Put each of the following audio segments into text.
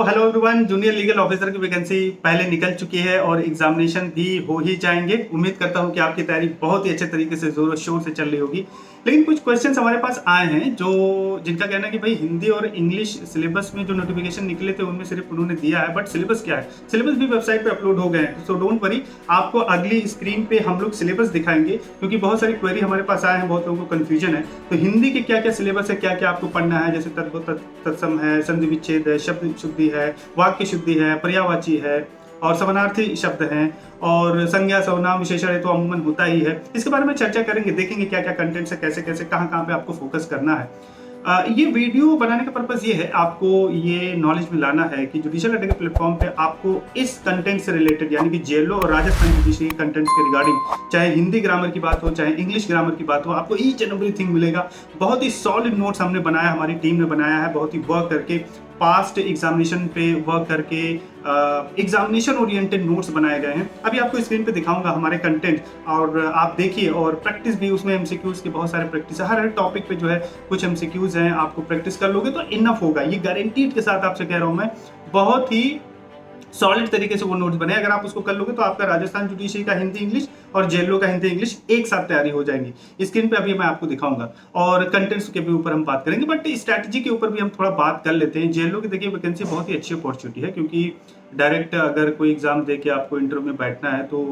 Hello everyone, junior legal officer की vacancy पहले निकल चुकी है और एग्जामिनेशन भी हो ही जाएंगे। उम्मीद करता हूं कि आपकी तैयारी बहुत ही अच्छे तरीके से जोरों शोर से चल रही होगी। लेकिन कुछ क्वेश्चंस हमारे पास आए हैं जो जिनका कहना है कि भाई हिंदी और इंग्लिश सिलेबस में जो नोटिफिकेशन निकले थे उनमें सिर्फ उन्होंने दिया है, बट सिलेबस क्या है, सिलेबस भी वेबसाइट पे अपलोड हो गए हैं। सो डोंट वरी, आपको अगली स्क्रीन पे हम लोग सिलेबस दिखाएंगे क्योंकि बहुत सारी क्वेरी हमारे पास आए हैं, बहुत लोगों को कंफ्यूजन है। तो हिंदी के क्या क्या सिलेबस है, क्या क्या आपको पढ़ना है, जैसे तत्सम है, संधि विच्छेद है, शब्द शुद्धि है, वाक्य शुद्धि है, पर्यायवाची है और समानार्थी शब्द हैं और संज्ञा सर्वनाम विशेषण है तो अमूमन होता ही है। इसके बारे में चर्चा करेंगे, देखेंगे क्या क्या कंटेंट है, कैसे कैसे कहाँ कहाँ पे आपको फोकस करना है। ये वीडियो बनाने का पर्पस ये है, आपको ये नॉलेज में लाना है कि जुडिशियल अड्डा के प्लेटफॉर्म पे आपको इस कंटेंट से रिलेटेड यानी कि जेएलओ और राजस्थान जुडिशरी कंटेंट्स के रिगार्डिंग, चाहे हिंदी ग्रामर की बात हो चाहे इंग्लिश ग्रामर की बात हो, आपको ईच एंड एवरीथिंग मिलेगा। बहुत ही सॉलिड नोट्स हमने बनाया, हमारी टीम ने बनाया है, बहुत ही वर्क करके पास्ट एग्जामिनेशन पे वर्क करके एग्जामिनेशन ओरिएंटेड नोट्स बनाए गए हैं। अभी आपको स्क्रीन पे दिखाऊंगा हमारे कंटेंट और आप देखिए, और प्रैक्टिस भी उसमें एमसीक्यूज के बहुत सारे प्रैक्टिस है, हर टॉपिक पे जो है कुछ एमसीक्यूज हैं, आपको प्रैक्टिस कर लोगे तो इनफ होगा। ये गारंटीड के साथ आपसे कह रहा हूं मैं, बहुत ही सॉलिड तरीके से वो नोट्स बने। अगर आप उसको कर लोगे तो आपका राजस्थान जुडिशरी का हिंदी इंग्लिश और जेएलओ का हिंदी इंग्लिश एक साथ तैयारी हो जाएंगी। स्क्रीन पे अभी मैं आपको दिखाऊंगा और कंटेंट्स के भी ऊपर हम बात करेंगे, बट स्ट्रैटेजी के ऊपर भी हम थोड़ा बात कर लेते हैं। जेएलओ की देखिए वैकेंसी बहुत ही अच्छी अपॉर्चुनिटी है क्योंकि डायरेक्ट अगर कोई एग्जाम दे के आपको इंटरव्यू में बैठना है तो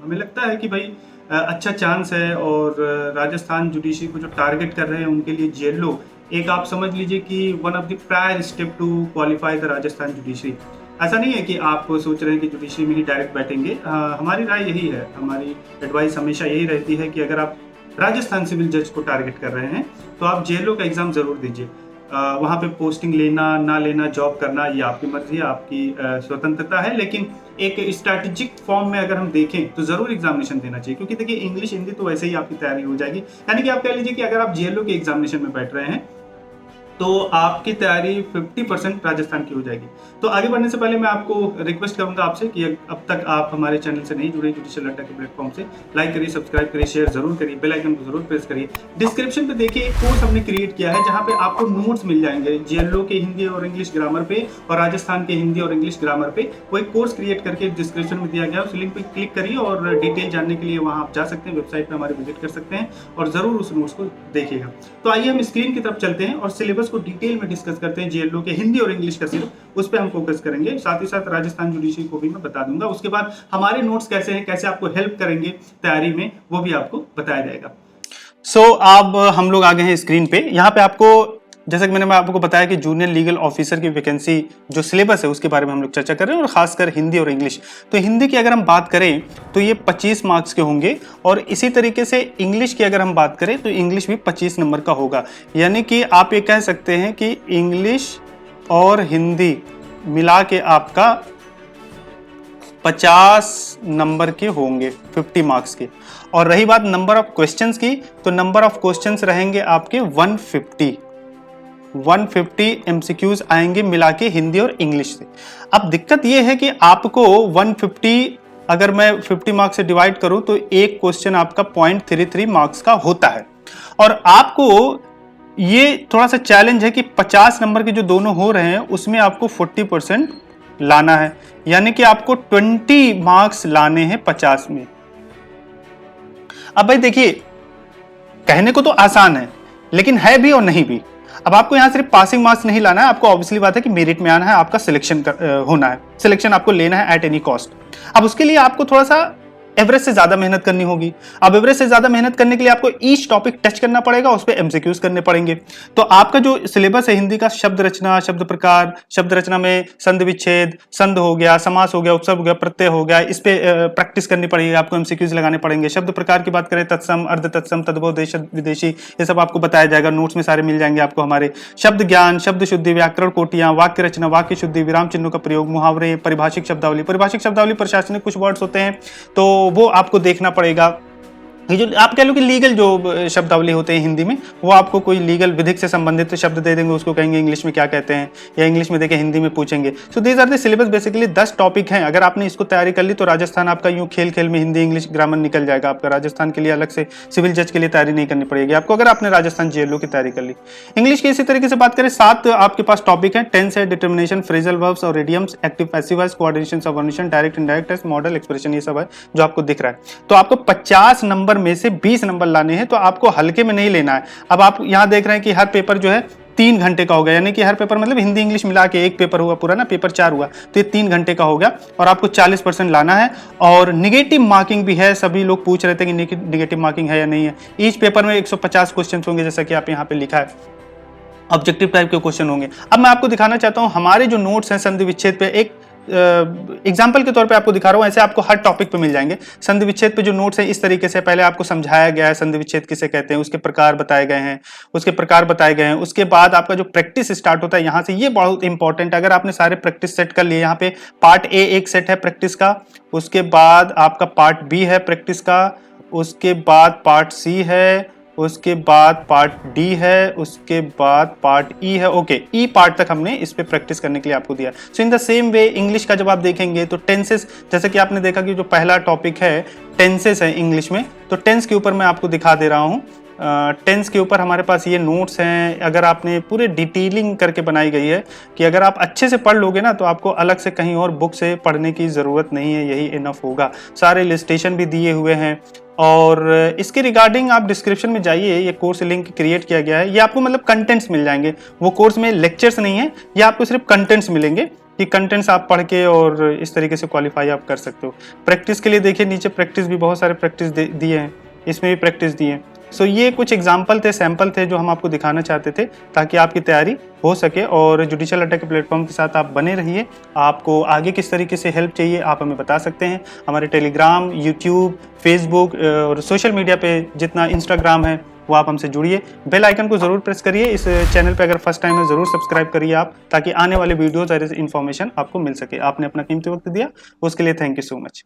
हमें लगता है कि भाई अच्छा चांस है। और राजस्थान जुडिशरी को जो टारगेट कर रहे हैं उनके लिए जेएलओ एक आप समझ लीजिए कि one of the prior step to qualify the Rajasthan judiciary. ऐसा नहीं है कि आप सोच रहे हैं कि जुडिशरी में ही डायरेक्ट बैठेंगे। हमारी राय यही है, हमारी एडवाइस हमेशा यही रहती है कि अगर आप राजस्थान सिविल जज को टारगेट कर रहे हैं तो आप जेएलओ का एग्जाम जरूर दीजिए। वहाँ पे पोस्टिंग लेना ना लेना, जॉब करना, ये आपकी मर्जी है, आपकी स्वतंत्रता है। लेकिन एक स्ट्रैटेजिक फॉर्म में अगर हम देखें तो जरूर एग्जामिनेशन देना चाहिए क्योंकि देखिए इंग्लिश हिंदी तो वैसे ही आपकी तैयारी हो जाएगी। यानी कि आप कह लीजिए कि अगर आप जेएलओ के एग्जामिनेशन में बैठ रहे हैं तो आपकी तैयारी 50% राजस्थान की हो जाएगी। तो आगे बढ़ने से पहले मैं आपको रिक्वेस्ट करूंगा आपसे कि अब तक आप हमारे चैनल से नहीं जुड़े जुडिशियल अड्डा के प्लेटफॉर्म से, लाइक करिए, सब्सक्राइब करिए, शेयर जरूर करिए, बेल आइकन को जरूर प्रेस करिए। डिस्क्रिप्शन पे देखिए एक कोर्स हमने क्रिएट किया है जहां पे आपको नोट्स मिल जाएंगे जेएलओ के हिंदी और इंग्लिश ग्रामर पे और राजस्थान के हिंदी और इंग्लिश ग्रामर पे। वो एक कोर्स क्रिएट करके डिस्क्रिप्शन में दिया गया है, उस लिंक पे क्लिक करिए और डिटेल जानने के लिए वहां आप जा सकते हैं, वेबसाइट पे हमारे विजिट कर सकते हैं और जरूर उस नोट्स को देखिएगा। तो आइए हम स्क्रीन की तरफ चलते हैं और सिलेबस को डिटेल में डिस्कस करते हैं। जेएलओ के हिंदी और इंग्लिश का सिर्फ उस पे हम फोकस करेंगे, साथ ही साथ राजस्थान जुडिशरी को भी मैं बता दूंगा। उसके बाद हमारे नोट्स कैसे हैं, कैसे आपको हेल्प करेंगे तैयारी में, वो भी आपको बताया जाएगा। अब हम लोग आ गए हैं स्क्रीन पे। यहाँ पे आपको, जैसा कि मैं आपको बताया कि जूनियर लीगल ऑफिसर की वैकेंसी जो सिलेबस है उसके बारे में हम लोग चर्चा कर रहे हैं और खासकर हिंदी और इंग्लिश। तो हिंदी की अगर हम बात करें तो ये 25 मार्क्स के होंगे और इसी तरीके से इंग्लिश की अगर हम बात करें तो इंग्लिश भी 25 नंबर का होगा। यानी कि आप ये कह सकते हैं कि इंग्लिश और हिंदी मिला के आपका 50 नंबर के होंगे, 50 मार्क्स के। और रही बात नंबर ऑफ क्वेश्चंस की, तो नंबर ऑफ क्वेश्चंस रहेंगे आपके 150 एमसीक्यूज आएंगे मिला के हिंदी और इंग्लिश से। अब दिक्कत यह है कि आपको 150 अगर मैं 50 मार्क्स से डिवाइड करूं तो एक क्वेश्चन आपका 0.33 मार्क्स का होता है। और आपको ये थोड़ा सा चैलेंज है कि 50 नंबर के जो दोनों हो रहे हैं उसमें आपको 40% लाना है, यानी कि आपको 20 मार्क्स लाने हैं 50 में। अब भाई देखिए, कहने को तो आसान है लेकिन है भी और नहीं भी। अब आपको यहां सिर्फ पासिंग मार्क्स नहीं लाना है, आपको ऑब्वियसली बात है कि मेरिट में आना है, आपका सिलेक्शन होना है, सिलेक्शन आपको लेना है एट एनी कॉस्ट। अब उसके लिए आपको थोड़ा सा एवरेज से ज्यादा मेहनत करनी होगी। अब एवरेज से ज्यादा मेहनत करने के लिए आपको ईच टॉपिक टच करना पड़ेगा, उस पर एमसीक्यूज करने पड़ेंगे। तो आपका जो सिलेबस है हिंदी का, शब्द रचना, शब्द प्रकार, शब्द रचना में संधि विच्छेद, संध हो गया, समास हो गया, उपसर्ग हो गया, प्रत्यय हो गया, इस पे प्रैक्टिस करनी पड़ेगी, आपको एमसीक्यूज लगाने पड़ेंगे। शब्द प्रकार की बात करें, तत्सम, अर्ध तत्सम, तद्भव, देशज, विदेशी, ये सब आपको बताया जाएगा, नोट्स में सारे मिल जाएंगे आपको हमारे। शब्द ज्ञान, शब्द शुद्धि, व्याकरण कोटियां, वाक्य रचना, वाक्य शुद्धि, विराम चिन्हों का प्रयोग, मुहावरे, परिभाषिक शब्दावली। परिभाषिक शब्दावली प्रशासनिक कुछ वर्ड्स होते हैं तो वो आपको देखना पड़ेगा। ये जो आप कह लो कि लीगल जो शब्दावली होते हैं हिंदी में, वो आपको कोई लीगल विधिक से संबंधित शब्द दे देंगे, उसको कहेंगे इंग्लिश में क्या कहते हैं, या इंग्लिश में देके हिंदी में पूछेंगे। So these are the syllabus, basically 10 topic हैं। अगर आपने इसको तैयारी कर ली तो राजस्थान आपका यूं खेल खेल में हिंदी इंग्लिश ग्रामर निकल जाएगा आपका। राजस्थान के लिए अलग से सिविल जज के लिए तैयारी नहीं करनी पड़ेगी आपको, अगर आपने राजस्थान जेएलओ की तैयारी कर ली। इंग्लिश की इसी तरीके से बात करें, 7 आपके पास टॉपिक है। टेंस है, डिटर्मिनेशन, फ्रेजल वर्ब्स और idioms, active passive voice, coordination, subordination, direct indirect test, modal, expression, ये सब है जो आपको दिख रहा है। तो आपको 50 नंबर में से 20 नंबर लाने हैं, तो आपको हल्के में नहीं लेना है। अब आप यहां देख रहे हैं कि हर पेपर जो है 3 घंटे का हो गया, यानी कि हर पेपर मतलब हिंदी इंग्लिश मिला के एक पेपर हुआ पूरा ना, पेपर 4 हुआ, तो ये 3 घंटे का हो गया और आपको 40% लाना है। और निगेटिव मार्किंग भी है, सभी लोग पूछ रहे थे कि निगेटिव मार्किंग है या नहीं है। ईच पेपर में 150 क्वेश्चन होंगे, जैसा कि आप यहाँ पे लिखा है, ऑब्जेक्टिव टाइप के क्वेश्चन होंगे। अब मैं आपको दिखाना चाहता हूँ हमारे जो नोट्स हैं संधि विच्छेद पे, एक एग्जाम्पल के तौर पे आपको दिखा रहा हूं, ऐसे आपको हर टॉपिक पे मिल जाएंगे। संधि विच्छेद पे जो नोट्स हैं इस तरीके से पहले आपको समझाया गया है, संधि विच्छेद किसे कहते हैं, उसके प्रकार बताए गए हैं, उसके बाद आपका जो प्रैक्टिस स्टार्ट होता है यहाँ से, ये बहुत इंपॉर्टेंट है। अगर आपने सारे प्रैक्टिस सेट कर लिए, यहाँ पे पार्ट ए एक सेट है प्रैक्टिस का, उसके बाद आपका पार्ट बी है प्रैक्टिस का, उसके बाद पार्ट सी है, उसके बाद पार्ट डी है, उसके बाद पार्ट ई है। ओके, ई पार्ट तक हमने इस पे प्रैक्टिस करने के लिए आपको दिया। So in the same way English का जब आप देखेंगे तो टेंसेस, जैसे कि आपने देखा कि जो पहला टॉपिक है टेंसेस है इंग्लिश में, तो टेंस के ऊपर मैं आपको दिखा दे रहा हूँ। टेंस के ऊपर हमारे पास ये नोट्स हैं। अगर आपने पूरे डिटेलिंग करके बनाई गई है कि अगर आप अच्छे से पढ़ लोगे ना तो आपको अलग से कहीं और बुक से पढ़ने की ज़रूरत नहीं है, यही इनफ होगा। सारे इलस्ट्रेशन भी दिए हुए हैं और इसके रिगार्डिंग आप डिस्क्रिप्शन में जाइए, ये कोर्स लिंक क्रिएट किया गया है। ये आपको मतलब कंटेंट्स मिल जाएंगे, वो कोर्स में लेक्चर्स नहीं है, ये आपको सिर्फ कंटेंट्स मिलेंगे कि कंटेंट्स आप पढ़ के और इस तरीके से क्वालिफाई आप कर सकते हो। प्रैक्टिस के लिए देखिए नीचे प्रैक्टिस भी बहुत सारे प्रैक्टिस दिए हैं, इसमें भी प्रैक्टिस दिए हैं। सो ये कुछ एग्जाम्पल थे, सैंपल थे जो हम आपको दिखाना चाहते थे ताकि आपकी तैयारी हो सके। और जुडिशियल अटैक के प्लेटफॉर्म के साथ आप बने रहिए। आपको आगे किस तरीके से हेल्प चाहिए आप हमें बता सकते हैं। हमारे टेलीग्राम, यूट्यूब, फेसबुक और सोशल मीडिया पे जितना इंस्टाग्राम है वो आप हमसे जुड़िए। बेल आइकन को जरूर प्रेस करिए। इस चैनल पे अगर फर्स्ट टाइम है जरूर सब्सक्राइब करिए आप, ताकि आने वाले वीडियोज और इन्फॉर्मेशन आपको मिल सके। आपने अपना कीमती वक्त दिया, उसके लिए थैंक यू सो मच।